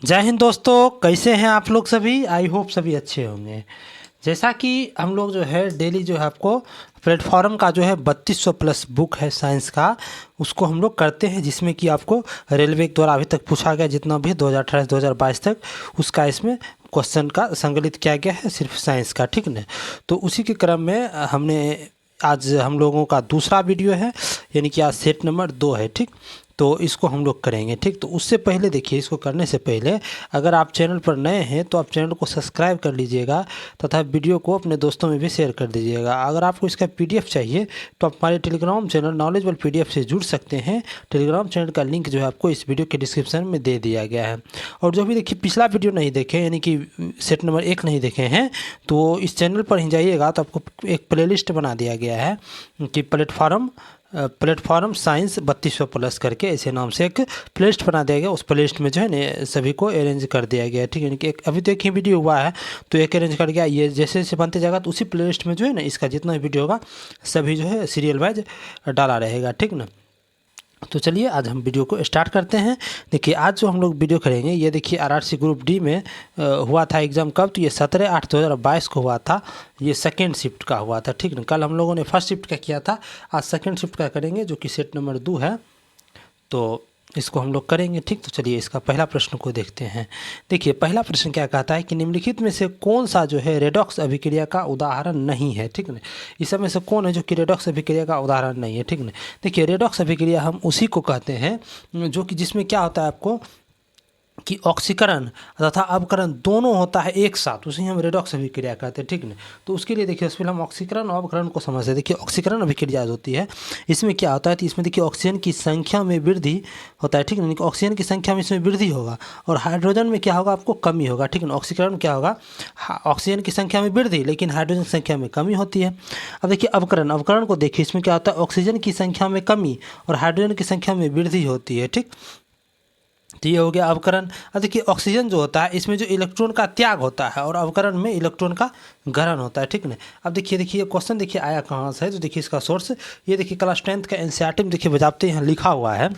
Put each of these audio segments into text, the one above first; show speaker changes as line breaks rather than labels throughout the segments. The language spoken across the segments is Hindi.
जय हिंद दोस्तों, कैसे हैं आप लोग सभी। आई होप सभी अच्छे होंगे। जैसा कि हम लोग जो है डेली जो है आपको प्लेटफॉर्म का जो है 3200 प्लस बुक है साइंस का, उसको हम लोग करते हैं, जिसमें कि आपको रेलवे के द्वारा अभी तक पूछा गया जितना भी 2018 से 2022 तक उसका इसमें क्वेश्चन का संकलित किया गया है, सिर्फ साइंस का। ठीक ना। तो उसी के क्रम में हमने आज हम लोगों का दूसरा वीडियो है, यानी कि आज सेट नंबर 2 है। ठीक, तो इसको हम लोग करेंगे। ठीक, तो उससे पहले देखिए, इसको करने से पहले अगर आप चैनल पर नए हैं तो आप चैनल को सब्सक्राइब कर लीजिएगा तथा वीडियो को अपने दोस्तों में भी शेयर कर दीजिएगा। अगर आपको इसका पीडीएफ चाहिए तो आप हमारे टेलीग्राम चैनल नॉलेजबल पीडीएफ से जुड़ सकते हैं। टेलीग्राम चैनल का लिंक जो है आपको इस वीडियो के डिस्क्रिप्शन में दे दिया गया है। और जो भी देखिए पिछला वीडियो नहीं देखे, यानी कि सेट नंबर 1 नहीं देखे हैं, तो इस चैनल पर ही जाइएगा तो आपको एक प्लेलिस्ट बना दिया गया है कि प्लेटफॉर्म साइंस 3200 प्लस करके ऐसे नाम से एक प्लेलिस्ट बना दिया गया। उस प्लेलिस्ट में जो है ना सभी को अरेंज कर दिया गया है। ठीक है, कि अभी तो एक ही वीडियो हुआ है तो एक अरेंज कर गया। ये जैसे जैसे बनते जाएगा तो उसी प्लेलिस्ट में जो है ना इसका जितना भी वीडियो होगा सभी जो है सीरियल वाइज डाला रहेगा। ठीक ना। तो चलिए आज हम वीडियो को स्टार्ट करते हैं। देखिए आज जो हम लोग वीडियो करेंगे, ये देखिए आरआरसी ग्रुप डी में हुआ था एग्ज़ाम। कब? तो ये 17/8/2022 को हुआ था। ये सेकेंड शिफ्ट का हुआ था। ठीक ना। कल हम लोगों ने फर्स्ट शिफ्ट का किया था, आज सेकेंड शिफ्ट का करेंगे जो कि सेट नंबर 2 है। तो इसको हम लोग करेंगे। ठीक, तो चलिए इसका पहला प्रश्न को देखते हैं। देखिए पहला प्रश्न क्या कहता है कि निम्नलिखित में से कौन सा जो है रेडॉक्स अभिक्रिया का उदाहरण नहीं है। ठीक ना। इस समय से कौन है जो कि रेडॉक्स अभिक्रिया का उदाहरण नहीं है। ठीक ना। देखिए रेडॉक्स अभिक्रिया हम उसी को कहते हैं जो कि जिसमें क्या होता है आपको कि ऑक्सीकरण तथा अवकरण दोनों होता है एक साथ, उसे हम रेडॉक्स अभिक्रिया कहते हैं। ठीक ना। तो उसके लिए देखिए उसमें हम ऑक्सीकरण और अवकरण को समझते हैं। देखिए ऑक्सीकरण अभिक्रिया होती है, इसमें क्या होता है कि इसमें देखिए ऑक्सीजन की संख्या में वृद्धि होता है। ठीक ना। ऑक्सीजन की संख्या में इसमें वृद्धि होगा और हाइड्रोजन में क्या होगा, आपको कमी होगा। ठीक ना। ऑक्सीकरण क्या होगा, ऑक्सीजन की संख्या में वृद्धि लेकिन हाइड्रोजन की संख्या में कमी होती है। अब देखिए अवकरण को देखिए, इसमें क्या होता है, ऑक्सीजन की संख्या में कमी और हाइड्रोजन की संख्या में वृद्धि होती है। ठीक, तो ये हो गया अवकरण। अब देखिए ऑक्सीजन जो होता है इसमें जो इलेक्ट्रॉन का त्याग होता है और अवकरण में इलेक्ट्रॉन का ग्रहण होता है। ठीक ना। अब देखिए ये क्वेश्चन देखिए आया कहाँ से है, तो देखिए इसका सोर्स ये देखिए क्लास 10th का एनसीईआरटी में देखिए बजाते यहाँ लिखा हुआ है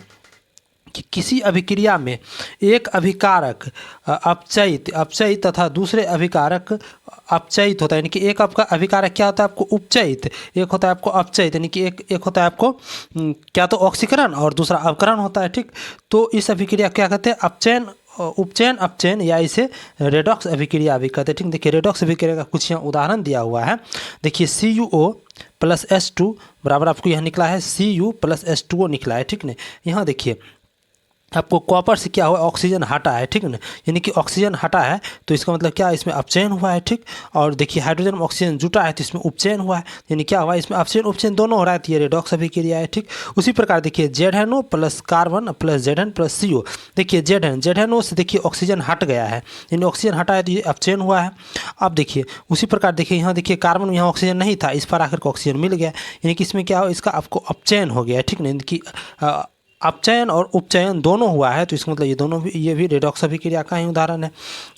कि किसी अभिक्रिया में एक अभिकारक अपचयित तथा दूसरे अभिकारक अपचयित होता है। यानी कि एक आपका अभिकारक क्या होता है, आपको उपचयित, एक होता है आपको अपचयित। यानी कि एक होता है आपको क्या तो ऑक्सीकरण और दूसरा अवकरण होता है। ठीक, तो इस अभिक्रिया क्या कहते हैं, उपचयन अपचयन, या इसे रेडॉक्स अभिक्रिया भी कहते हैं। ठीक, देखिए रेडॉक्स अभिक्रिया का कुछ यहाँ उदाहरण दिया हुआ है। देखिए CuO प्लस H2 बराबर आपको यहाँ निकला है Cu प्लस H2O निकला है। ठीक ना। यहाँ देखिए आपको कॉपर से क्या हुआ, ऑक्सीजन हटा है। ठीक ना। यानी कि ऑक्सीजन हटा है तो इसका मतलब क्या, इसमें अपचयन हुआ है। ठीक, और देखिए हाइड्रोजन में ऑक्सीजन जुटा है तो इसमें उपचयन हुआ है। यानी क्या हुआ, इसमें अपचयन उपचयन दोनों हो रहा है, तो ये रेडॉक्स अभिक्रिया है। ठीक, उसी प्रकार देखिए ZnO plus carbon plus Zn plus CO। देखिए ZnO से देखिए ऑक्सीजन हट गया है, यानी ऑक्सीजन हटा है तो ये अपचयन हुआ है। अब देखिए उसी प्रकार देखिए यहाँ देखिए कार्बन में यहाँ ऑक्सीजन नहीं था, इस पर आकर के ऑक्सीजन मिल गया, यानी कि इसमें क्या हो, इसका आपको अपचयन हो गया है। ठीक ना। यानी कि अपचयन और उपचयन दोनों हुआ है, तो इसका मतलब ये दोनों भी, ये भी रेडॉक्स अभिक्रिया का ही उदाहरण है।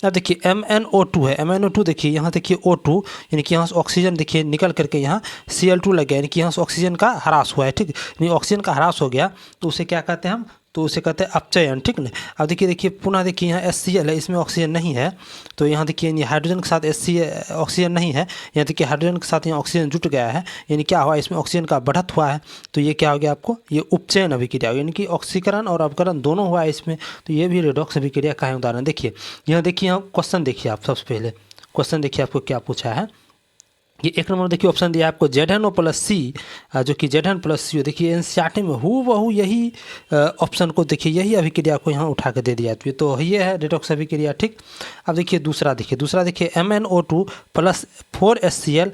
अब देखिए MnO2 है, MnO2 देखिए यहाँ देखिए O2, यानी कि यहाँ से ऑक्सीजन देखिए निकल करके यहाँ Cl2 लग गया, यानी कि यहाँ से ऑक्सीजन का ह्रास हुआ है। ठीक, यानी ऑक्सीजन का ह्रास हो गया तो उसे क्या कहते हैं हम, तो उसे कहते हैं अपचयन। ठीक ना। अब देखिए पुनः देखिए यहाँ HCl है, इसमें ऑक्सीजन नहीं है, तो यहाँ देखिए हाइड्रोजन के साथ ऑक्सीजन नहीं है, यहाँ देखिए हाइड्रोजन के साथ यहाँ ऑक्सीजन जुट गया है, यानी क्या हुआ, इसमें ऑक्सीजन का बढ़त हुआ है, तो ये क्या हो गया आपको, ये उपचयन अभिक्रिया, यानी कि ऑक्सीकरण और अवकरण दोनों हुआ है इसमें, तो ये भी रेडॉक्स अभिक्रिया का है उदाहरण। देखिए यहाँ क्वेश्चन देखिए आप, सबसे पहले क्वेश्चन देखिए आपको क्या पूछा है। ये एक नंबर देखिए ऑप्शन दिया है आपको ZnO प्लस C, जो कि Zn प्लस CO। देखिए एनसीईआरटी में हूबहू यही ऑप्शन को देखिए, यही अभिक्रिया को यहाँ उठा के दे दिया, तो ये है रेडॉक्स अभिक्रिया। ठीक, अब देखिए दूसरा देखिए MnO2 प्लस 4HCl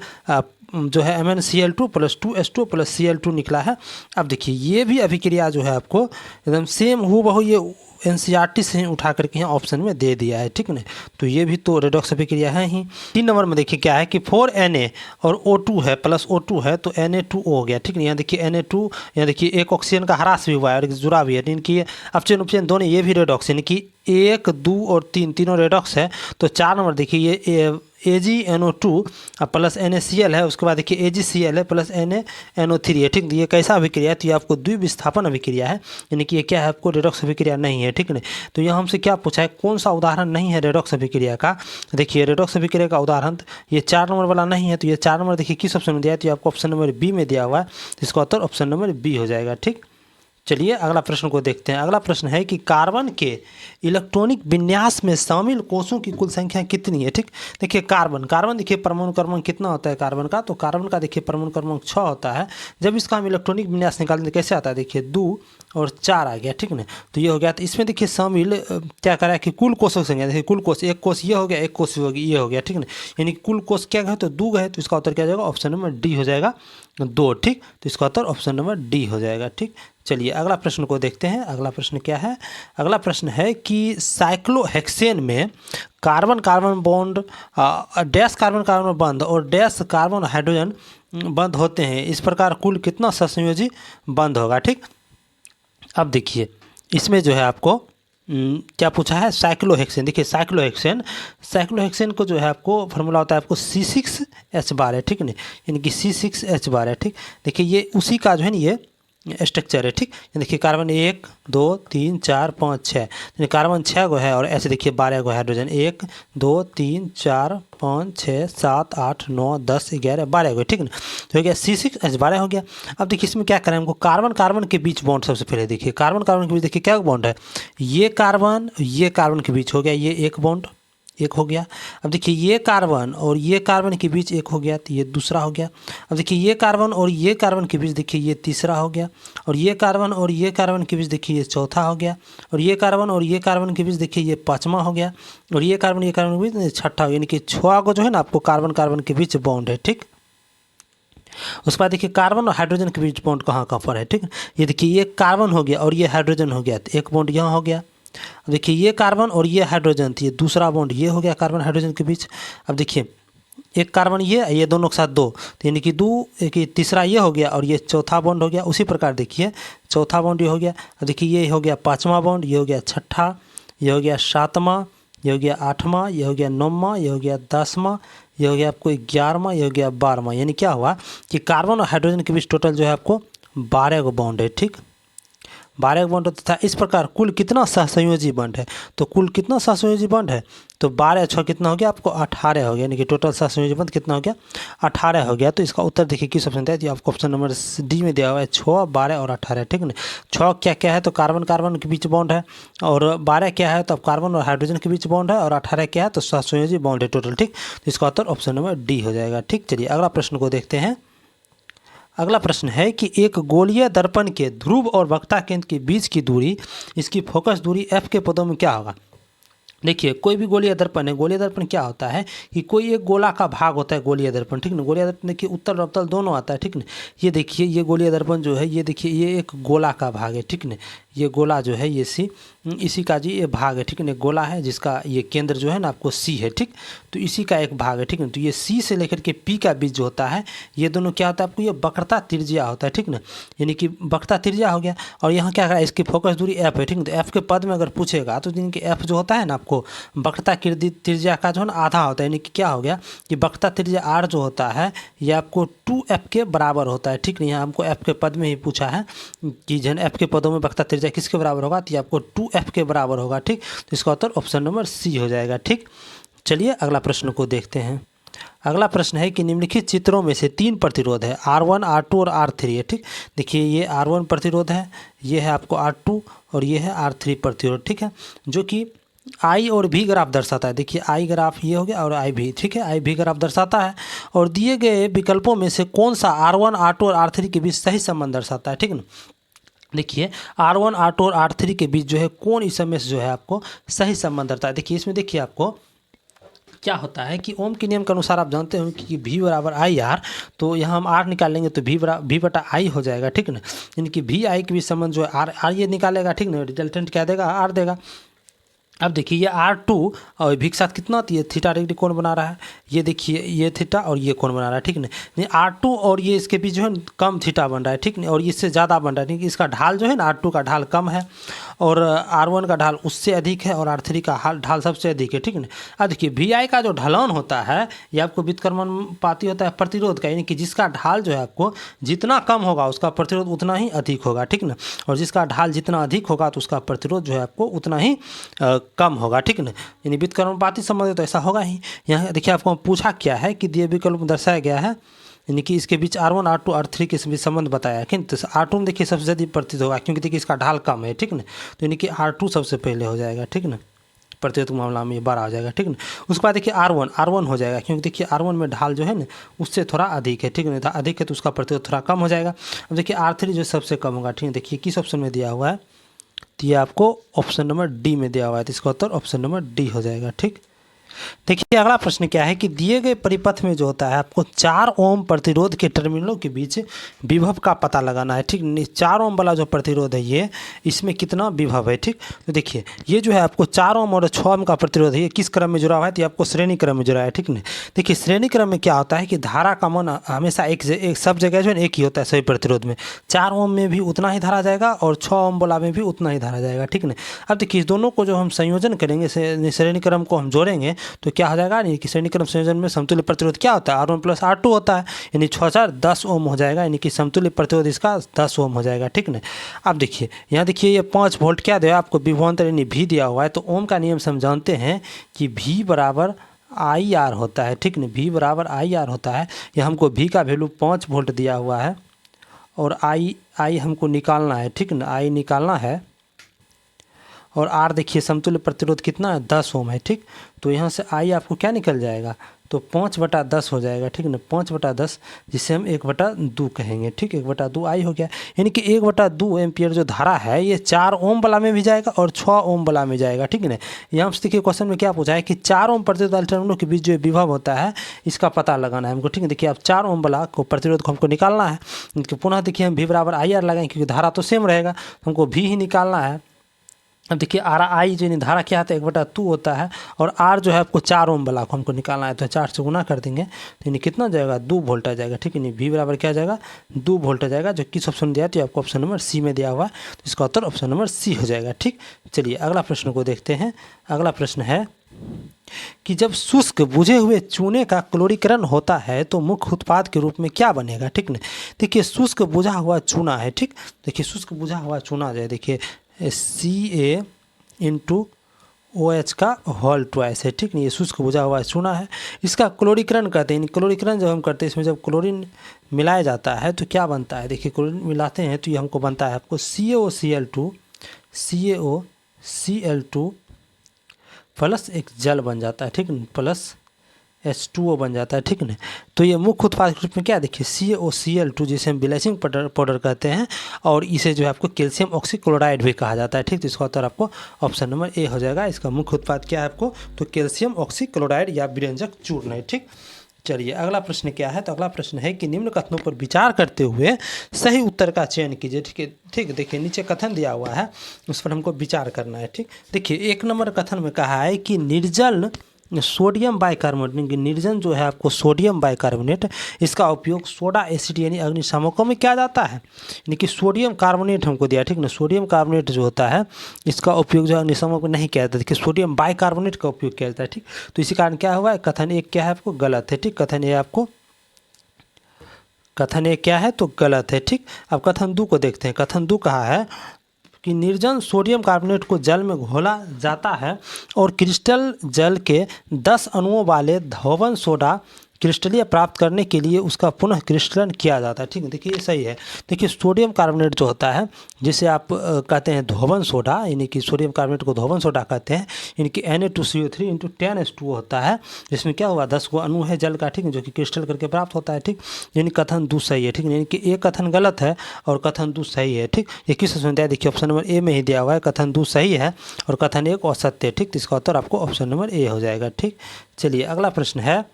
जो है MnCl2 plus 2H2 plus Cl2 निकला है। अब देखिए ये भी अभिक्रिया जो है आपको एकदम सेम हूबहू ये एनसीईआरटी से ही उठा करके यहाँ ऑप्शन में दे दिया है। ठीक ना। तो ये भी तो रेडॉक्स अभिक्रिया है ही। 3 नंबर में देखिए क्या है कि 4Na और O2 है प्लस O2 है तो Na2O हो गया। ठीक ना। यहाँ देखिए Na2, यहाँ देखिए एक ऑक्सीजन का ह्रास भी हुआ है और जुड़ा भी है, यानी कि अपचयन उपचयन दोनों, ये भी रेडॉक्स, यानी कि 1, 2 और 3 तीनों रेडॉक्स है। तो 4 नंबर देखिए ये AgNO2 प्लस NaCl है, उसके बाद देखिए AgCl है प्लस NaNO3 है। ठीक, ये कैसा अभिक्रिया है, तो ये आपको द्विविस्थापन अभिक्रिया है, यानी कि ये क्या है, आपको रेडॉक्स अभिक्रिया नहीं है। है, ठीक है। तो यहाँ हमसे क्या पूछा है, कौन सा उदाहरण नहीं है रेडॉक्स अभिक्रिया का। देखिए रेडॉक्स अभिक्रिया का उदाहरण ये 4 नंबर वाला नहीं है, तो ये 4 नंबर देखिए किस ऑप्शन में दिया है, तो आपको ऑप्शन नंबर बी में दिया हुआ है, इसका उत्तर ऑप्शन नंबर बी हो जाएगा, ठीक। चलिए अगला प्रश्न को देखते हैं। अगला प्रश्न है कि कार्बन के इलेक्ट्रॉनिक विन्यास में शामिल कोषों की कुल संख्या कितनी है, ठीक। देखिए कार्बन देखिए परमाणु क्रमांक कितना होता है कार्बन का, तो कार्बन का देखिए परमाणु क्रमांक 6 होता है। जब इसका हम इलेक्ट्रॉनिक विन्यास निकालते हैं कैसे आता है, देखिए 2 और 4 आ गया, ठीक ना। तो ये हो गया, तो इसमें देखिए शामिल क्या करा है कि कुल कोषों की संख्या, देखिए कुल कोष, एक कोष ये हो गया, एक कोष ये हो गया, ठीक ना। यानी कुल कोष क्या गए, तो 2 गए, तो इसका उत्तर क्या जाएगा, ऑप्शन नंबर डी हो जाएगा 2, ठीक। तो इसका उत्तर ऑप्शन नंबर डी हो जाएगा, ठीक। चलिए अगला प्रश्न को देखते हैं। अगला प्रश्न क्या है, अगला प्रश्न है कि साइक्लोहेक्सेन में carbon carbon bond dash carbon carbon बंध और डैश कार्बन हाइड्रोजन बंध होते हैं, इस प्रकार कुल कितना सहसंयोजी बंध होगा, ठीक। अब देखिए इसमें जो है आपको क्या पूछा है, साइक्लोहेक्सेन। देखिए साइक्लोहेक्सेन को जो है आपको फार्मूला होता है आपको C6H12 है, ठीक है, यानी कि C6H12 है, ठीक। देखिए ये उसी का जो है ना ये स्ट्रक्चर है, ठीक। देखिए कार्बन 1 2 3 4 5 6, यानी कार्बन 6 गो है और ऐसे देखिए 12 गो हाइड्रोजन 1 2 3 4 5 6 7 8 9 10 11 12 गो, ठीक ना। तो हो गया C6H12 हो गया। अब देखिए इसमें क्या करें, हमको कार्बन कार्बन के बीच बॉन्ड सबसे पहले देखिए, कार्बन कार्बन के बीच देखिए क्या बॉन्ड है, ये कार्बन के बीच हो गया, ये एक बॉन्ड एक हो गया। अब देखिए ये कार्बन और ये कार्बन के बीच एक हो गया, तो ये दूसरा हो गया। अब देखिए ये कार्बन और ये कार्बन के बीच देखिए ये तीसरा हो गया, और ये कार्बन और ये कार्बन के बीच देखिए ये चौथा हो गया, और ये कार्बन और ये कार्बन के बीच देखिए ये पाँचवा हो गया, और ये कार्बन के बीच छठा, यानी कि 6 को जो है ना आपको कार्बन कार्बन के बीच बॉन्ड है, ठीक। उसके बाद देखिए कार्बन और हाइड्रोजन के बीच बॉन्ड कहाँ कहाँ पर है, ठीक। ये देखिए ये कार्बन हो गया और ये हाइड्रोजन हो गया, तो एक बॉन्ड यहाँ हो गया। देखिए ये कार्बन और ये हाइड्रोजन, तो ये दूसरा बॉन्ड ये हो गया कार्बन हाइड्रोजन के बीच। अब देखिए एक कार्बन ये दोनों के साथ 2, तो यानी कि 2, एक तीसरा ये हो गया और ये चौथा बॉन्ड हो गया। उसी प्रकार देखिए चौथा बॉन्ड ये हो गया। अब देखिए ये हो गया 5वां बॉन्ड, ये हो गया 6ठा, ये हो गया 7वां, ये हो गया 8वां, ये हो गया 9वां, ये हो गया 10वां, ये हो गया आपको 11वां, ये हो गया 12वां। यानी क्या हुआ कि कार्बन और हाइड्रोजन के बीच टोटल जो है आपको 12 गो बॉन्ड है, ठीक। 12 बॉन्ड होता था। इस प्रकार कुल कितना सहसंयोजी बॉन्ड है, तो कुल कितना सहसंयोजी बॉन्ड है, तो 12 6 कितना हो गया आपको 18 हो गया, यानी कि टोटल सहसंयोजी बॉन्ड कितना हो गया 18 हो गया। तो इसका उत्तर देखिए किस ऑप्शन दिया है, तो आपको ऑप्शन नंबर डी में दिया हुआ है 6 12 और 18, ठीक है। 6 क्या क्या है, तो कार्बन कार्बन के बीच बॉन्ड है, और 12 क्या है, तो कार्बन और हाइड्रोजन के बीच बॉन्ड है, और 18 क्या है, तो सहसंयोजी बॉन्ड है टोटल, ठीक। तो इसका उत्तर ऑप्शन नंबर डी हो जाएगा, ठीक। चलिए अगला प्रश्न को देखते हैं। अगला प्रश्न है कि एक गोलीय दर्पण के ध्रुव और वक्रता केंद्र के बीच की दूरी, इसकी फोकस दूरी f के पदों में क्या होगा। देखिए कोई भी गोलीय दर्पण है, गोलीय दर्पण क्या होता है कि कोई एक गोला का भाग होता है गोलीय दर्पण, ठीक ना। गोलीय दर्पण देखिए उत्तल और अवतल दोनों आता है, ठीक ना। ये देखिए ये गोलीय दर्पण जो है ये देखिए ये एक गोला का भाग है, ठीक ना। ये गोला जो है ये इसी का जी ये भाग है, ठीक है। गोला है जिसका ये केंद्र जो है ना आपको सी है, ठीक। तो इसी का एक भाग है, ठीक है। तो ये सी से लेकर के पी का बीच जो होता है ये दोनों क्या होता है आपको, ये वक्रता त्रिज्या होता है, ठीक ना। यानी कि वक्रता त्रिज्या हो गया, और यहाँ क्या है इसकी फोकस दूरी एफ है, ठीक है। तो एफ के पद में अगर पूछेगा तो जिनकी एफ जो होता है ना आपको वक्रता त्रिज्या का जो है ना आधा होता है, यानी कि क्या हो गया कि वक्रता त्रिज्या आर जो होता है ये आपको 2f के बराबर होता है, ठीक। यहाँ हमको f के पद में ही पूछा है कि जन f के पदों में वक्रता त्रिज्या किसके बराबर होगा, तो ये आपको 2f के बराबर होगा, ठीक। तो इसका उत्तर ऑप्शन नंबर सी हो जाएगा, ठीक। चलिए अगला प्रश्न को देखते हैं। अगला प्रश्न है कि निम्नलिखित चित्रों में से 3 प्रतिरोध है R1 R2 और R3 है, ठीक। देखिए ये R1 प्रतिरोध है, ये है आपको R2 और ये है R3 प्रतिरोध, ठीक है, जो कि आई और भी ग्राफ दर्शाता है। देखिए आई ग्राफ ये हो गया और आई भी, ठीक है, आई भी ग्राफ दर्शाता है। और दिए गए विकल्पों में से कौन सा R1 R2 और R3 के बीच सही संबंध दर्शाता है, ठीक ना। देखिए R1 R2 और R3 के बीच जो है कौन इस समय से जो है आपको सही संबंध दर्शाता है। देखिए इसमें देखिए आपको क्या होता है कि ओम के नियम के अनुसार आप जानते हो कि V बराबर आई आर, तो यहाँ हम R निकाल लेंगे तो V बटा आई हो जाएगा, ठीक ना। यानी कि V आई के बीच संबंध जो है आर ये निकालेगा, ठीक ना, रिजल्टेंट क्या देगा R देगा। अब देखिए ये R2 और भी के साथ कितना ये थीटा डिग्री कोण बना रहा है, ये देखिए ये थीटा और ये कोण बना रहा है, ठीक नहीं। R2 और ये इसके बीच जो है कम थीटा बन रहा है, ठीक नहीं, और इससे ज़्यादा बन रहा है, ठीक। इसका ढाल जो है ना R2 का ढाल कम है और R1 का ढाल उससे अधिक है और R3 का ढाल सबसे अधिक है, ठीक है। अब देखिए VI का जो ढलान होता है ये आपको व्युत्क्रमानुपाती होता है प्रतिरोध का, यानी कि जिसका ढाल जो है आपको जितना कम होगा उसका प्रतिरोध उतना ही अधिक होगा, ठीक ना। और जिसका ढाल जितना अधिक होगा तो उसका प्रतिरोध जो है आपको उतना ही कम होगा, ठीक ना। यानी व्युत्क्रमानुपाती संबंध तो ऐसा होगा ही। यहाँ देखिए आपको पूछा क्या है कि दिए विकल्प में दर्शाया गया है, यानी कि इसके बीच R1 R2 R3 के बीच संबंध बताया है, ठीक। तो R2 में देखिए सबसे ज़्यादा प्रतिरोध होगा क्योंकि देखिए इसका ढाल कम है, ठीक ना। तो यानी कि R2 सबसे पहले हो जाएगा, ठीक ना, प्रतिरोध के मामला में ये बड़ा हो जाएगा, ठीक ना। उसके बाद देखिए R1 हो जाएगा क्योंकि देखिए R1 में ढाल जो है ना उससे थोड़ा अधिक है, ठीक है, अधिक है तो उसका प्रतिरोध थोड़ा कम हो जाएगा। अब देखिए R3 जो सबसे कम होगा, ठीक है। देखिए किस ऑप्शन में दिया हुआ है, तो ये आपको ऑप्शन नंबर डी में दिया हुआ है, तो इसका उत्तर ऑप्शन नंबर डी हो जाएगा, ठीक। देखिए अगला प्रश्न क्या है कि दिए गए परिपथ में जो होता है आपको 4 ओम प्रतिरोध के टर्मिनलों के बीच विभव का पता लगाना है, ठीक। 4 ओम वाला जो प्रतिरोध है ये इसमें कितना विभव है, ठीक। तो देखिए ये जो है आपको 4 ओम और 6 ओम का प्रतिरोध है, ये किस क्रम में जुड़ा हुआ है, तो ये आपको श्रेणी क्रम में जुड़ा है, ठीक नहीं। देखिए श्रेणी क्रम में क्या होता है कि धारा का मान हमेशा एक सब जगह जो है एक ही होता है सभी प्रतिरोध में। 4 ओम में भी उतना ही धारा जाएगा और 6 ओम वाला में भी उतना ही धारा जाएगा, ठीक नहीं। अब देखिए दोनों को जो हम संयोजन करेंगे, श्रेणी क्रम को हम जोड़ेंगे तो क्या हो जाएगा, यानी कि श्रेणी क्रम संयोजन में समतुल्य प्रतिरोध क्या होता है, R1 + R2 होता है, यानी 6010 ओम हो जाएगा, यानी कि समतुल्य प्रतिरोध इसका 10 ओम हो जाएगा, ठीक ना। अब देखिए यहाँ देखिए ये 5 वोल्ट क्या दिया आपको, विभवांतर यानी V दिया हुआ है, तो ओम का नियम से हम जानते हैं कि V बराबर IR होता है, ठीक ना। V बराबर IR होता है, यह हमको V का वैल्यू 5 वोल्ट दिया हुआ है और I हमको निकालना है, ठीक ना, I निकालना है। और R देखिए समतुल्य प्रतिरोध कितना है, 10 ओम है, ठीक। तो यहाँ से I आपको क्या निकल जाएगा, तो 5/10 हो जाएगा, ठीक ना, 5/10 जिसे हम 1/2 कहेंगे, ठीक। 1/2 I हो गया, यानी कि 1/2 एम्पियर जो धारा है ये 4 ओम वाला में भी जाएगा और 6 ओम वाला में जाएगा, ठीक है। यहाँ से देखिए क्वेश्चन में क्या पूछा है कि 4 ओम प्रतिरोध वाले टर्मिनलों के बीच जो विभव होता है इसका पता लगाना है हमको, ठीक है। देखिए अब 4 ओम वाला को प्रतिरोध को हमको निकालना है, पुनः देखिए हम V बराबर IR लगाएंगे क्योंकि धारा तो सेम रहेगा, हमको V ही निकालना है। अब देखिए I जो धारा क्या आता है 1/2 होता है और R जो है आपको 4 ओम वाला को हमको निकालना है, तो 4 से गुना कर देंगे तो यानी कितना जाएगा, 2 वोल्ट आ जाएगा, ठीक है। नहीं V बराबर क्या आ जाएगा, 2 वोल्ट आ जाएगा, जो किस ऑप्शन में दिया है, तो आपको ऑप्शन नंबर C में दिया हुआ है, तो इसका उत्तर ऑप्शन नंबर C हो जाएगा, ठीक। चलिए अगला प्रश्न को देखते हैं। अगला प्रश्न है कि जब शुष्क बुझे हुए चूने का क्लोरीकरण होता है तो मुख्य उत्पाद के रूप में क्या बनेगा, ठीक ना। देखिए शुष्क बुझा हुआ चूना है, ठीक। देखिए शुष्क बुझा हुआ चूना जो है देखिए Ca/OH का होल ट्वाइस है, ठीक नहीं। ये शुष्क बुझा हुआ चूना है, इसका क्लोरीकरण करते हैं। क्लोरीकरण जब हम करते हैं इसमें जब क्लोरीन मिलाया जाता है तो क्या बनता है, देखिए क्लोरीन मिलाते हैं तो ये हमको बनता है आपको CaOCl2 प्लस एक जल बन जाता है, ठीक है, प्लस H2O बन जाता है, ठीक ना। तो ये मुख्य उत्पाद के रूप में क्या देखिए CaOCl2 जिसे हम ब्लीचिंग पाउडर कहते हैं और इसे जो है आपको कैल्शियम ऑक्सीक्लोराइड भी कहा जाता है, ठीक। तो इसका उत्तर आपको ऑप्शन नंबर ए हो जाएगा। इसका मुख्य उत्पाद क्या है आपको, तो कैल्शियम ऑक्सीक्लोराइड या विरंजक चूर्ण है, ठीक। चलिए अगला प्रश्न क्या है, तो अगला प्रश्न है कि निम्न कथनों पर विचार करते हुए सही उत्तर का चयन कीजिए, ठीक है। ठीक देखिए नीचे कथन दिया हुआ है उस पर हमको विचार करना है, ठीक। देखिए 1 नंबर कथन में कहा है कि निर्जल सोडियम बाइकार्बोनेट, निर्जन जो है आपको सोडियम बाइकार्बोनेट, इसका उपयोग सोडा एसिड यानी अग्निशामकों में किया जाता है, यानी कि सोडियम कार्बोनेट हमको दिया, ठीक ना। सोडियम कार्बोनेट जो होता है इसका उपयोग जो है अग्निशामक में नहीं किया जाता, देखिए सोडियम बाइकार्बोनेट का उपयोग किया जाता है, ठीक। तो इसी कारण क्या हुआ है, कथन 1 क्या है आपको गलत है, ठीक। कथन A आपको कथन 1 क्या है तो गलत है, ठीक। अब कथन 2 को देखते हैं। कथन 2 कहा है कि निर्जन सोडियम कार्बोनेट को जल में घोला जाता है और क्रिस्टल जल के 10 अणुओं वाले धोवन सोडा क्रिस्टलीय प्राप्त करने के लिए उसका पुनः क्रिस्टलन किया जाता है, ठीक है। देखिए ये सही है। देखिए सोडियम कार्बोनेट जो होता है जिसे आप कहते हैं धोवन सोडा, यानी कि सोडियम कार्बोनेट को धोवन सोडा कहते हैं, यानी कि Na2CO3 × 10H2O होता है, जिसमें क्या हुआ 10 को अणु है जल का, ठीक है, जो कि क्रिस्टल करके प्राप्त होता है, ठीक। यानी कथन 2 सही है, ठीक। यानी कि एक कथन गलत है और कथन 2 सही है, ठीक। ये किस ऑप्शन दिया है, देखिए ऑप्शन नंबर ए में ही दिया हुआ है, कथन 2 सही है और कथन 1 असत्य है, ठीक। तो इसका उत्तर आपको ऑप्शन नंबर ए हो जाएगा, ठीक। चलिए अगला प्रश्न है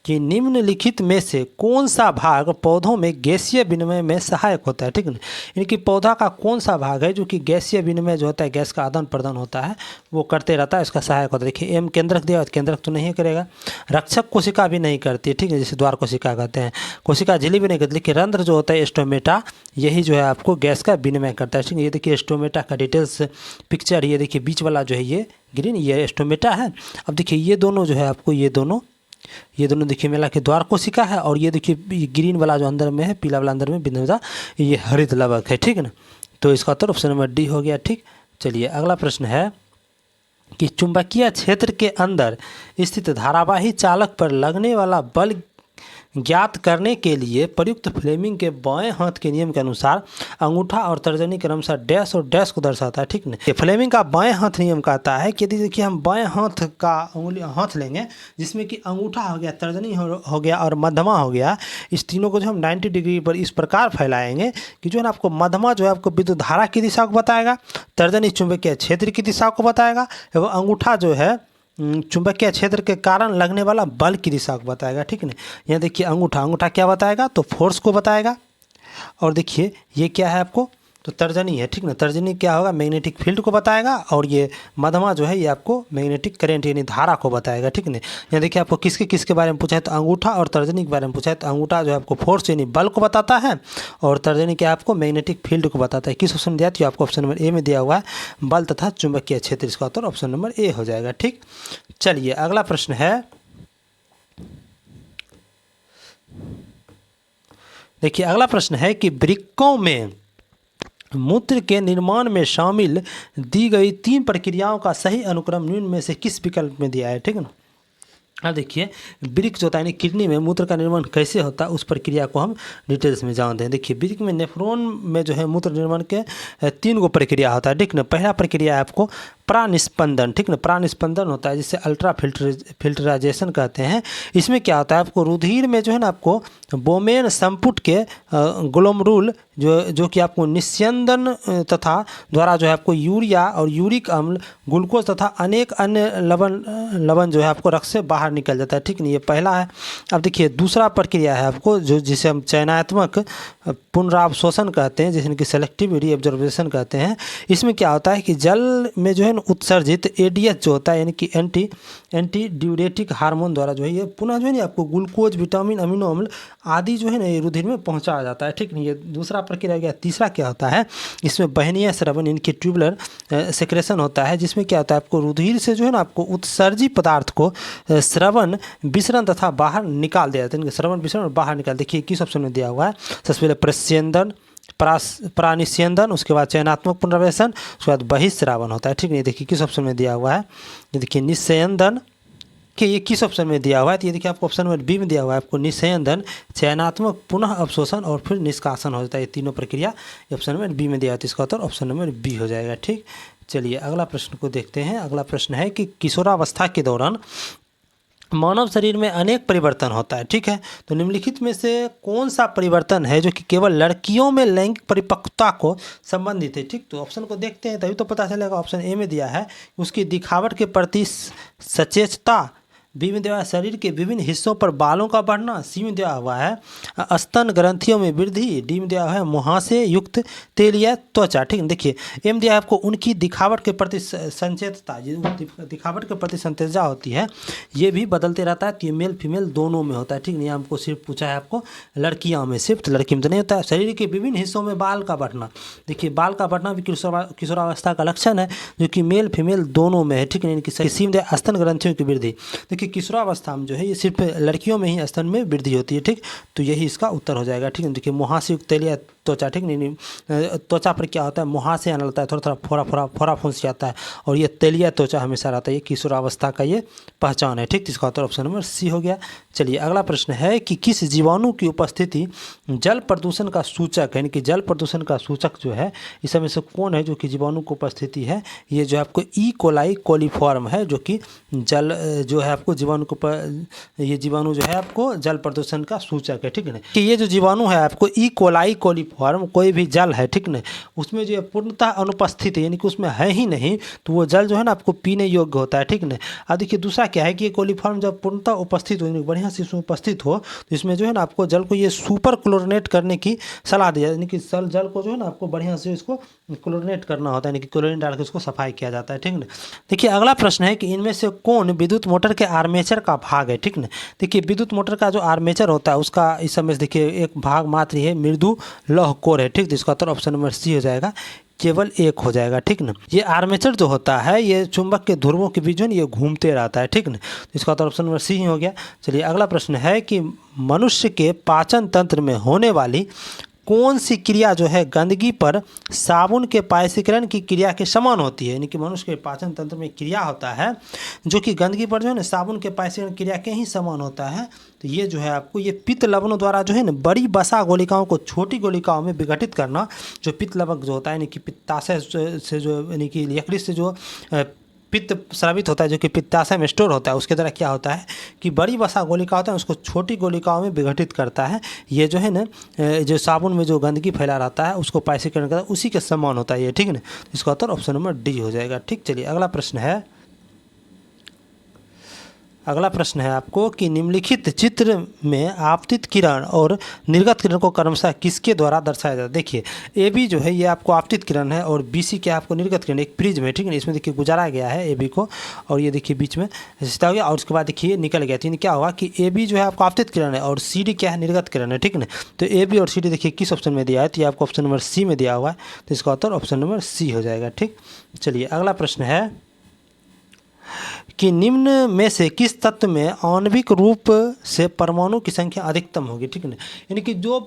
कि निम्नलिखित में से कौन सा भाग पौधों में गैसीय विनिमय में सहायक होता है, ठीक है। यानी कि पौधा का कौन सा भाग है जो कि गैसीय विनिमय जो होता है, गैस का आदान प्रदान होता है, वो करते रहता है, इसका सहायक होता है। देखिए एम केंद्रक दिया, केंद्रक तो नहीं करेगा। रक्षक कोशिका भी नहीं करती, ठीक है, जैसे द्वार कोशिका कहते हैं। कोशिका झिल्ली भी नहीं करती, लेकिन रंध्र जो होता है स्टोमेटा, यही जो है आपको गैस का विनिमय करता है, ठीक है। ये देखिए स्टोमेटा का डिटेल्स पिक्चर, ये देखिए बीच वाला जो है ये ग्रीन, ये स्टोमेटा है। अब देखिए ये दोनों जो है आपको, ये दोनों देखिए मेला के द्वार कोशिका है, और ये देखिए ग्रीन वाला जो अंदर में है, पीला वाला अंदर में बिंदुदा, ये हरित लवक है, ठीक है ना। तो इसका उत्तर ऑप्शन नंबर डी हो गया, ठीक। चलिए अगला प्रश्न है कि चुंबकीय क्षेत्र के अंदर स्थित धारावाही चालक पर लगने वाला बल ज्ञात करने के लिए प्रयुक्त फ्लेमिंग के बाएं हाथ के नियम के अनुसार अंगूठा और तर्जनी क्रमशः डैश और डैश को दर्शाता है, ठीक है। ये फ्लेमिंग का बाएं हाथ नियम कहता है कि यदि देखिए हम बाएं हाथ का हाथ लेंगे, जिसमें कि अंगूठा हो गया, तर्जनी हो गया और मध्यमा हो गया, इस तीनों को जो हम 90 डिग्री पर इस प्रकार फैलाएंगे कि जो है ना आपको मध्यमा जो है आपको विद्युत धारा की दिशा को बताएगा, तर्जनी चुंबकीय क्षेत्र की दिशा को बताएगा, एवं अंगूठा जो है चुंबकीय क्षेत्र के कारण लगने वाला बल की दिशा को बताएगा, ठीक है ना। यहाँ देखिए अंगूठा क्या बताएगा, तो फोर्स को बताएगा। और देखिए ये क्या है आपको, तो तर्जनी है, ठीक ना। तर्जनी क्या होगा, मैग्नेटिक फील्ड को बताएगा, और ये मध्यमा जो है ये आपको मैग्नेटिक करंट यानी धारा को बताएगा, ठीक है। यहाँ देखिए आपको किसके बारे में पूछा है, तो अंगूठा और तर्जनी के बारे में पूछा है। तो अंगूठा जो है आपको फोर्स यानी बल को बताता है, और तर्जनी क्या आपको मैग्नेटिक फील्ड को बताता है। किस ऑप्शन दिया, तो आपको ऑप्शन नंबर ए में दिया हुआ है, बल तथा चुंबकीय क्षेत्र, इसका उत्तर ऑप्शन नंबर ए हो जाएगा, ठीक। चलिए अगला प्रश्न है, देखिए अगला प्रश्न है कि वृक्कों में मूत्र के निर्माण में शामिल दी गई 3 प्रक्रियाओं का सही अनुक्रम निम्न में से किस विकल्प में दिया है, ठीक है ना। अब देखिए वृक्क जो होता है, किडनी में मूत्र का निर्माण कैसे होता है, उस प्रक्रिया को हम डिटेल्स में जानते हैं। देखिए वृक्क में नेफ्रॉन में जो है मूत्र निर्माण के 3 प्रक्रिया होता है, ठीक ना। पहला प्रक्रिया है आपको प्रानिस्पंदन, ठीक ना। प्रानिस्पंदन होता है जिसे अल्ट्रा फिल्टराइजेशन कहते हैं। इसमें क्या होता है, आपको रुधिर में जो है ना आपको बोमेन संपुट के ग्लोमरुल जो कि आपको निस्यंदन तथा द्वारा जो है आपको यूरिया और यूरिक अम्ल, ग्लूकोज तथा अनेक अन्य लवण जो है आपको रक्त से बाहर निकल जाता है, ठीक नहीं। ये पहला है। अब देखिए दूसरा प्रक्रिया है आपको जिसे हम चयनात्मक पुनरावशोषण कहते हैं, जिसे कि सेलेक्टिव रीअब्जॉर्प्शन कहते हैं। इसमें क्या होता है कि जल में जो है उत्सर्जित एडीएच जो होता है, यानी कि एंटी ड्यूरेटिक हार्मोन द्वारा जो है ये पुनः जो है ना आपको ग्लूकोज, विटामिन, अमीनो अम्ल आदि जो है ना ये रुधिर में पहुंचाया जाता है, ठीक नहीं। ये दूसरा प्रक्रिया गया। तीसरा क्या होता है, इसमें बहनीय स्रवन यानी कि ट्यूबुलर सेक्रेशन होता है, जिसमें क्या होता है आपको रुधिर से जो है ना आपको उत्सर्जित पदार्थ को स्रवन, विसरण तथा बाहर निकाल दिया जाता है। स्रवन, विसरण और बाहर निकाल, देखिए किस ऑप्शन में दिया हुआ है। सबसे पहले प्रस्यंदन, प्रानिस्यंदन, उसके बाद चयनात्मक पुनरावेशन, उसके बाद बहिस्रावन होता है, ठीक नहीं। देखिए किस ऑप्शन में दिया हुआ है, ये देखिए निस्यंदन कि ये किस ऑप्शन में दिया हुआ है, तो ये देखिए आपको ऑप्शन नंबर बी में दिया हुआ है, आपको निस्यंदन, चयनात्मक पुनः अवशोषण और फिर निष्कासन हो जाता है। ये तीनों प्रक्रिया ऑप्शन नंबर बी में दिया हुआ है, तो इसका उत्तर ऑप्शन नंबर बी हो जाएगा, ठीक। चलिए अगला प्रश्न को देखते हैं। अगला प्रश्न है कि किशोरावस्था के दौरान मानव शरीर में अनेक परिवर्तन होता है, ठीक है। तो निम्नलिखित में से कौन सा परिवर्तन है जो कि केवल लड़कियों में लैंगिक परिपक्वता को संबंधित है, ठीक। तो ऑप्शन को देखते हैं तभी तो पता चलेगा। ऑप्शन ए में दिया है उसकी दिखावट के प्रति सचेतता, बी में दिया हुआ है शरीर के विभिन्न हिस्सों पर बालों का बढ़ना, सी में दिया हुआ है स्तन ग्रंथियों में वृद्धि, डी में दिया हुआ है मुहासे युक्त तेलीय त्वचा, ठीक है। देखिए एम दिया है आपको उनकी दिखावट के प्रति संचेतता, दिखावट के प्रति संतेजा होती है, ये भी बदलते रहता है, तो मेल फीमेल दोनों में होता है, ठीक नहीं। हमको सिर्फ पूछा है आपको लड़कियों में, सिर्फ लड़की में तो नहीं होता है। शरीर के विभिन्न हिस्सों में बाल का बढ़ना, देखिए बाल का बढ़ना भी किशोरावस्था का लक्षण है, जो कि मेल फीमेल दोनों में है, ठीक नहीं। सी में दिया स्तन ग्रंथियों की वृद्धि, कि किशोरावस्था में जो है ये सिर्फ लड़कियों में ही स्तन में वृद्धि होती है, ठीक। तो यही इसका उत्तर हो जाएगा, ठीक है। देखिए मुहासे युक्त तेलीय त्वचा, ठीक नहीं। त्वचा पर क्या होता है, मुहासे आने लगता है, थोड़ा थोड़ा फोड़ा फुंस जाता है, और ये तेलीय त्वचा हमेशा रहता है, ये किशोरावस्था का ये पहचान है, ठीक। इसका उत्तर ऑप्शन नंबर सी हो गया। चलिए अगला प्रश्न है कि किस जीवाणु की उपस्थिति जल प्रदूषण का सूचक, यानी कि जल प्रदूषण का सूचक जो है इस समय से कौन है जो कि जीवाणु की उपस्थिति है, ये जो है आपको ई कोलाई कोलीफॉर्म है, जो कि जल जो है आपको आपको जीवाणु ये जीवाणु जो है आपको जल प्रदूषण का सूचक है, ठीक है ना। कि ये जो जीवाणु है आपको ई कोलाई कोलीफॉर्म कोई भी जल है, ठीक ना, उसमें जो है पूर्णतः अनुपस्थित है, यानी कि उसमें है ही नहीं, तो वो जल जो है ना आपको पीने योग्य होता है, ठीक ना। अब देखिए दूसरा क्या है कि ये कोलीफॉर्म जब पूर्णतः उपस्थित हो, यानी बढ़िया से इसमें उपस्थित हो, तो इसमें जो है ना आपको जल को ये सुपर क्लोरिनेट करने की सलाह दी जाती है, यानी कि जल को जो है ना आपको बढ़िया से इसको क्लोरिनेट करना होता है, यानी कि क्लोरीन डाल के उसको सफाई किया जाता है, ठीक ना। देखिए अगला प्रश्न है कि इनमें से कौन विद्युत मोटर के आर्मेचर का भाग है, ठीक ना। देखिए विद्युत मोटर का जो आर्मेचर होता है उसका इस समय देखिए एक भाग मात्र है, मृदु लौह कोर है, ठीक। तो इसका उत्तर ऑप्शन नंबर सी हो जाएगा, केवल एक हो जाएगा, ठीक ना। ये आर्मेचर जो होता है ये चुंबक के ध्रुवों के बीच में ये घूमते रहता है, ठीक ना। तो इसका उत्तर ऑप्शन नंबर सी ही हो गया। चलिए अगला प्रश्न है कि मनुष्य के पाचन तंत्र में होने वाली कौन सी क्रिया जो है गंदगी पर साबुन के पायसीकरण की क्रिया के समान होती है, यानी कि मनुष्य के पाचन तंत्र में क्रिया होता है जो कि गंदगी पर जो है ना साबुन के पायसीकरण क्रिया के ही समान होता है। तो ये जो है आपको ये पित्त लवणों द्वारा जो है ना बड़ी वसा गोलिकाओं को छोटी गोलिकाओं में विघटित करना, जो पित्त लवक जो होता है यानी कि पित्ताशय से जो यानी कि यकृत से जो पित्त स्रावित होता है, जो कि पित्ताशय में स्टोर होता है, उसके द्वारा क्या होता है कि बड़ी वसा गोलिका होता है उसको छोटी गोलिकाओं में विघटित करता है। ये जो है ना जो साबुन में जो गंदगी फैला रहता है उसको पायसीकरण करता है, उसी के समान होता है ये, ठीक है ना। इसका उत्तर ऑप्शन नंबर डी हो जाएगा, ठीक। चलिए अगला प्रश्न है, अगला प्रश्न है आपको कि निम्नलिखित चित्र में आपतित किरण और निर्गत किरण को क्रमशः किसके द्वारा दर्शाया जाता है। देखिए ए बी जो है ये आपको आपतित किरण है और बी सी क्या आपको निर्गत किरण, एक प्रिज्म है, ठीक है। इसमें देखिए गुजारा गया है ए बी को और ये देखिए बीच में रिश्ता हो गया और उसके बाद देखिए निकल गया, तो क्या होगा कि ए बी जो है आपको आपतित किरण है और सी डी क्या है, निर्गत किरण है, ठीक है। तो ए बी और सी डी देखिए किस ऑप्शन में दिया है, तो ये आपको ऑप्शन नंबर सी में दिया हुआ है, तो इसका उत्तर ऑप्शन नंबर सी हो जाएगा, ठीक। चलिए अगला प्रश्न है कि निम्न में से किस तत्व में आणविक रूप से परमाणु की संख्या अधिकतम होगी, ठीक है ना। यानी कि जो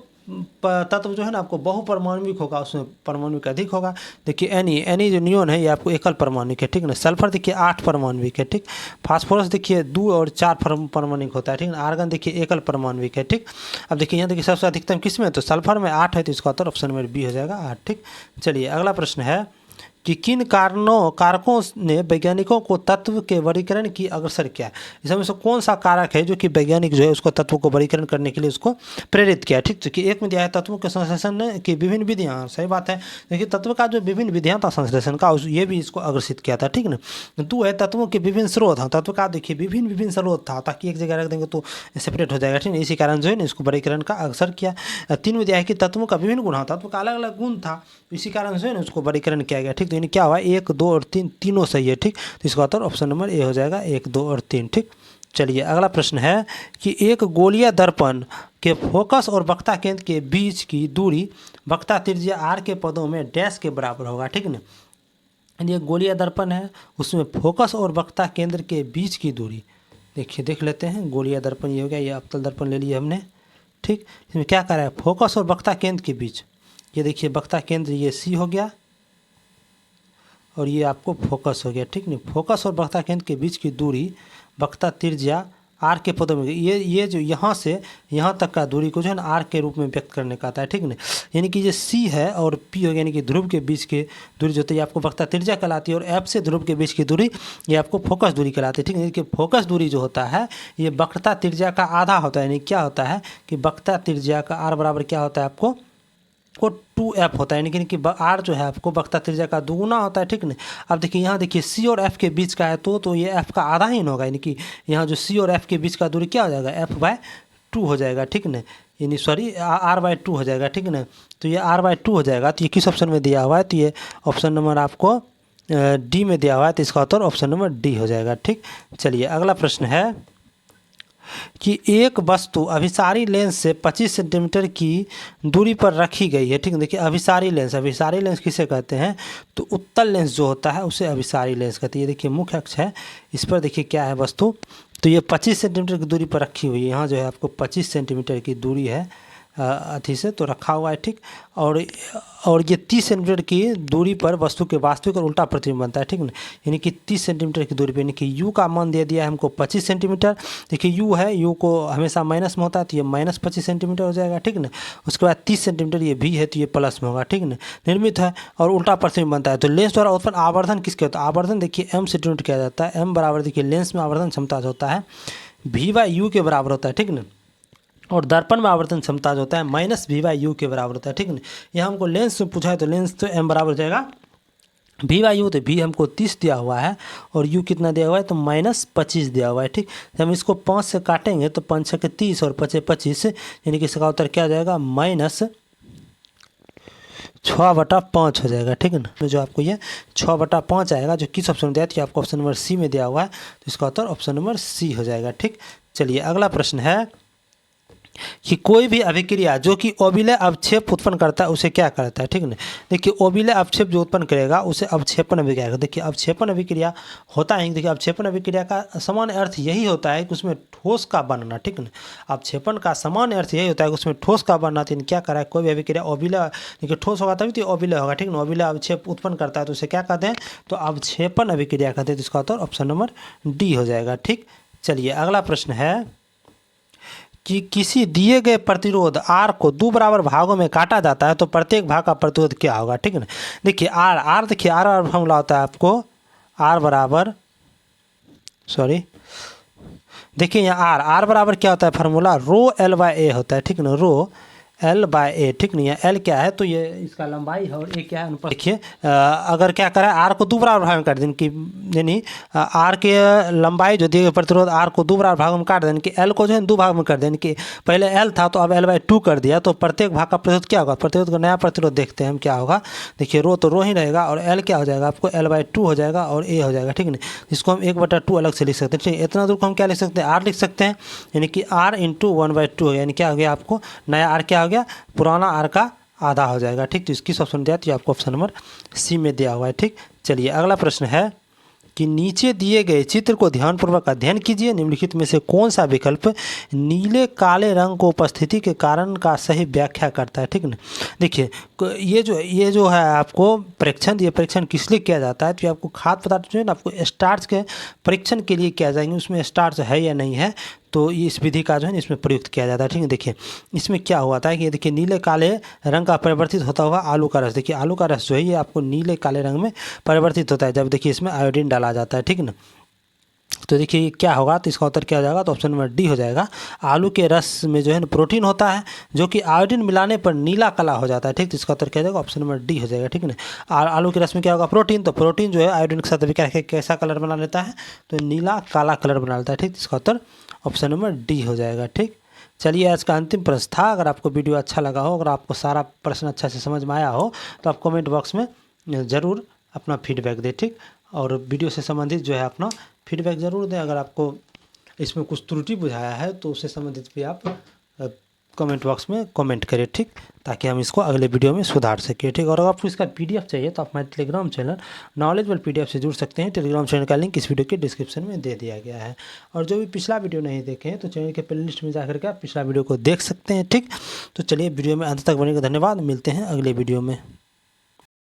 तत्व जो है ना आपको बहुपरमाणुविक होगा उसमें परमाणुविक अधिक होगा। देखिए एनी जो नियोन है ये आपको एकल परमाणुविक है, ठीक है ना। सल्फर देखिए 8 परमाणुविक है, ठीक। फास्फोरस देखिए 2 और 4 परमाणुविक होता है, ठीक है। आर्गन देखिए एकल परमाणुविक है, ठीक। अब देखिए यहाँ देखिए सबसे अधिकतम किस में, तो सल्फर में 8 है, तो इसका उत्तर ऑप्शन नंबर बी हो जाएगा 8, ठीक। चलिए अगला प्रश्न है कि किन कारकों ने वैज्ञानिकों को तत्व के वर्गीकरण की अग्रसर किया है। इसमें से कौन सा कारक है जो कि वैज्ञानिक जो है उसको तत्वों को वर्गीकरण करने के लिए उसको प्रेरित किया है, ठीक। तो कि एक में दिया है तत्वों के संश्लेषण की विभिन्न विधियाँ, सही बात है। देखिए तत्व का जो विभिन्न विधियाँ था संश्लेषण का ये भी इसको अग्रसित किया था, ठीक ना। 2 है तत्वों के विभिन्न स्रोत हैं, तत्व का देखिए विभिन्न स्रोत था, ताकि एक जगह रख देंगे तो सेपरेट हो जाएगा, ठीक है। इसी कारण जो है ना इसको वर्गीकरण का अग्रसर किया। 3 में दिया है कि तत्वों का विभिन्न गुण, तत्व का अलग अलग गुण था, इसी कारण से ना उसको वर्गीकरण किया गया, ठीक। तो यानी क्या हुआ 1, 2 और 3 तीनों सही है, ठीक। तो इसका उत्तर ऑप्शन नंबर ए हो जाएगा 1, 2 और 3, ठीक। चलिए अगला प्रश्न है कि एक गोलीय दर्पण के फोकस और वक्ता केंद्र के बीच की दूरी वक्ता त्रिज्या आर के पदों में डैश के बराबर होगा, ठीक ना। ये गोलीय दर्पण है उसमें फोकस और वक्ता केंद्र के बीच की दूरी देखिए देख लेते हैं। गोलीय दर्पण ये हो गया, ये अवतल दर्पण ले लिया हमने, ठीक। इसमें क्या कर रहा है फोकस और वक्ता केंद्र के बीच, ये देखिए वक्ता केंद्र ये सी हो गया और ये आपको फोकस हो गया, ठीक नहीं। फोकस और वक्ता केंद्र के बीच की दूरी वक्ता त्रिज्या आर के पदों में ये जो यहाँ से यहाँ तक का दूरी को जो है ना आर के रूप में व्यक्त करने का आता है, ठीक ना। यानी कि ये सी है और पी हो गया, यानी कि ध्रुव के बीच की दूरी जो होती है आपको वक्ता त्रिज्या कहलाती है और एफ से ध्रुव के बीच की दूरी ये आपको फोकस दूरी कहलाती है, ठीक है। कि फोकस दूरी जो होता है ये वक्ता त्रिज्या का आधा होता है, यानी क्या होता है कि वक्ता त्रिज्या का आर बराबर क्या होता है आपको को 2f होता है, यानी कि आर जो है आपको वक्ता त्रिज्या का दुगुना होता है, ठीक ना। अब देखिए यहाँ देखिए सी और एफ के बीच का है तो ये एफ का आधा ही होगा, यानी कि यहाँ जो सी और एफ के बीच का दूरी क्या हो जाएगा f/2 हो जाएगा, ठीक ना। यानी सॉरी r/2 हो जाएगा, ठीक ना। तो ये r/2 हो जाएगा, तो ये किस ऑप्शन में दिया हुआ है, तो ये ऑप्शन नंबर आपको डी में दिया हुआ है, तो इसका उत्तर ऑप्शन नंबर डी हो जाएगा, ठीक। चलिए अगला प्रश्न है कि एक वस्तु अभिसारी लेंस से 25 सेंटीमीटर की दूरी पर रखी गई है, ठीक है। देखिए अभिसारी लेंस किसे कहते हैं, तो उत्तल लेंस जो होता है उसे अभिसारी लेंस कहते हैं। ये देखिए मुख्य अक्ष है, इस पर देखिए क्या है वस्तु, तो ये 25 सेंटीमीटर की दूरी पर रखी हुई है। यहाँ जो है आपको 25 सेंटीमीटर की दूरी है अथी से तो रखा हुआ है, ठीक। और ये 30 सेंटीमीटर की दूरी पर वस्तु के वास्तविक और उल्टा प्रतिबिंब बनता है, ठीक ना। यानी कि 30 सेंटीमीटर की दूरी पे, यानी कि यू का मान दे दिया है हमको 25 सेंटीमीटर। देखिए यू है, यू को हमेशा माइनस में होता है तो ये माइनस 25 सेंटीमीटर हो जाएगा, ठीक ना। उसके बाद 30 सेंटीमीटर ये भी है तो ये प्लस में होगा, ठीक ना। निर्मित है और उल्टा प्रतिबिंब बनता है। तो लेंस द्वारा उत्पन्न आवर्धन किसके होता है? आवर्धन देखिए m से डिनोट किया जाता है। m बराबर देखिए लेंस में आवर्धन क्षमता जो होता है v/u के बराबर होता है, ठीक ना। और दर्पण में आवर्तन क्षमता जो होता है -v/u के बराबर होता है, ठीक ना। यह हमको लेंस से पूछा है तो लेंस तो m बराबर हो जाएगा v/u, तो v हमको 30 दिया हुआ है और u कितना दिया हुआ है तो -25 दिया हुआ है, ठीक। हम इसको 5 से काटेंगे तो 5 6 30 और 5 25, यानी कि इसका उत्तर क्या हो जाएगा -6/5 हो जाएगा, ठीक है ना। जो आपको ये 6/5 आएगा, जो किस ऑप्शन में दिया है तो आपको ऑप्शन नंबर सी में दिया हुआ है, तो इसका उत्तर ऑप्शन नंबर सी हो जाएगा, ठीक। चलिए अगला प्रश्न है कि कोई भी अभिक्रिया जो कि ओबिलय अवक्षेप उत्पन्न करता है उसे क्या करता है, ठीक है। देखिए ओबिलय अवक्षेप जो उत्पन्न करेगा उसे अवक्षेपण अभिक्रिया कहते हैं। देखिए अवक्षेपण अभिक्रिया होता है, देखिए अवक्षेपण अभिक्रिया का सामान्य अर्थ यही होता है कि उसमें ठोस का बनना, ठीक है। अवक्षेपण का सामान्य अर्थ यही होता है कि उसमें ठोस का बनना। तो क्या करा है, कोई भी अभिक्रिया ओबिलय, देखिए ठोस होगा तभी तो ओबिलय होगा, ठीक है। ओबिलय अवक्षेप उत्पन्न करता है तो उसे क्या कहते हैं, तो अवक्षेपण अभिक्रिया कहते हैं। तो इसका उत्तर ऑप्शन नंबर डी हो जाएगा, ठीक। चलिए अगला प्रश्न है कि किसी दिए गए प्रतिरोध R को 2 बराबर भागों में काटा जाता है तो प्रत्येक भाग का प्रतिरोध क्या होगा, ठीक है ना। देखिए R देखिए R फॉर्मूला होता है आपको R बराबर, सॉरी देखिए यहाँ R बराबर क्या होता है फार्मूला, ρl/a होता है, ठीक है ना, ρl/a, ठीक नहीं है। L क्या है तो ये इसका लंबाई है और A क्या है अनुपात। देखिए अगर क्या करें R को 2 बराबर भाग में काट दें कि यानी R के लंबाई जो दिए गए प्रतिरोध R को 2 बराबर भागों में काट दें कि L को जो है 2 भाग में कर दें कि पहले L था तो अब L/2 कर दिया, तो प्रत्येक भाग का प्रतिरोध क्या होगा, प्रतिरोध का नया प्रतिरोध देखते हैं हम क्या होगा। देखिए रो तो रो ही रहेगा और L क्या हो जाएगा आपको L/2 हो जाएगा और A हो जाएगा, ठीक है। इसको हम 1/2 अलग से लिख सकते हैं, ठीक है। इतना दूर को हम क्या लिख सकते हैं, R लिख सकते हैं, यानी कि R × 1/2, यानी क्या हो गया आपको नया R क्या हो गया, पुराना R का आधा हो जाएगा, ठीक। तो इसकी ऑप्शन दिया तो आपको ऑप्शन नंबर सी में दिया हुआ है, ठीक। चलिए अगला प्रश्न है कि नीचे दिए गए चित्र को ध्यानपूर्वक अध्ययन कीजिए। निम्नलिखित में से कौन सा विकल्प नीले काले रंग को उपस्थिति के कारण का सही व्याख्या करता है, ठीक ना। देखिए ये जो है आपको परीक्षण, ये परीक्षण किस लिए किया जाता है, तो आपको खाद्य पदार्थ जो है ना आपको स्टार्च के परीक्षण के लिए किया जाएंगे, उसमें स्टार्च है या नहीं है, तो इस विधि का जो है इसमें प्रयुक्त किया जाता है, ठीक है। देखिए इसमें क्या हुआ था कि देखिए नीले काले रंग का परिवर्तित होता हुआ आलू का रस, देखिए आलू का रस जो है ये आपको नीले काले रंग में परिवर्तित होता है जब देखिए इसमें आयोडीन डाला जाता है, ठीक है ना। तो देखिए क्या होगा, तो इसका उत्तर क्या हो जाएगा, तो ऑप्शन नंबर डी हो जाएगा। आलू के रस में जो है ना प्रोटीन होता है जो कि आयोडीन मिलाने पर नीला काला हो जाता है, ठीक। तो इसका उत्तर क्या हो जाएगा, ऑप्शन नंबर डी हो जाएगा, ठीक है ना। आलू के रस में क्या होगा, प्रोटीन, तो प्रोटीन जो है आयोडीन के साथ क्या कैसा कलर बना लेता है, तो नीला काला कलर बना लेता है, ठीक। इसका उत्तर ऑप्शन नंबर डी हो जाएगा, ठीक। चलिए आज का अंतिम प्रश्न था। अगर आपको वीडियो अच्छा लगा हो, अगर आपको सारा प्रश्न अच्छा से समझ में आया हो तो आप कमेंट बॉक्स में ज़रूर अपना फीडबैक दें, ठीक। और वीडियो से संबंधित जो है अपना फीडबैक ज़रूर दें। अगर आपको इसमें कुछ त्रुटि बुझाया है तो उससे संबंधित भी आप कमेंट बॉक्स में कमेंट करें, ठीक, ताकि हम इसको अगले वीडियो में सुधार सकें, ठीक। और अगर आपको इसका PDF चाहिए तो आप हमारे टेलीग्राम चैनल नॉलेजबल PDF से जुड़ सकते हैं। टेलीग्राम चैनल का लिंक इस वीडियो के डिस्क्रिप्शन में दे दिया गया है। और जो भी पिछला वीडियो नहीं देखे हैं तो चैनल के प्लेलिस्ट में जाकर के आप पिछला वीडियो को देख सकते हैं, ठीक। तो चलिए वीडियो में अंत तक बने का धन्यवाद, मिलते हैं अगले वीडियो में।